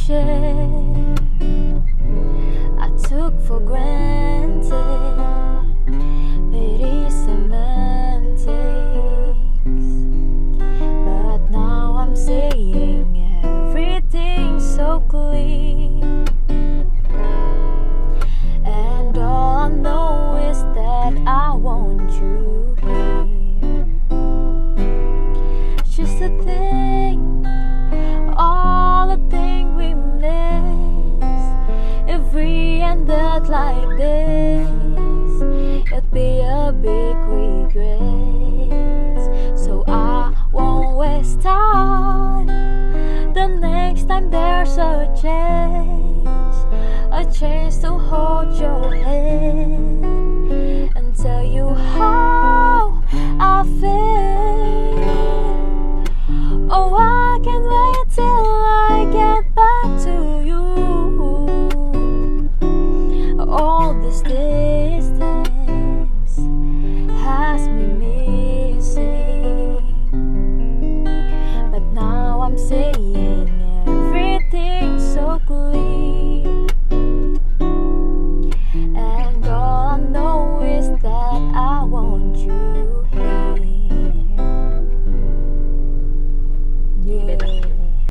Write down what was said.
share I took for granted, pity semantics. But now I'm saying everything's so clear, and all I know is that I want you here. Just a thing, all the thing we miss. If we ended like this, it'd be a big regret. So I won't waste time. The next time there's a chance to hold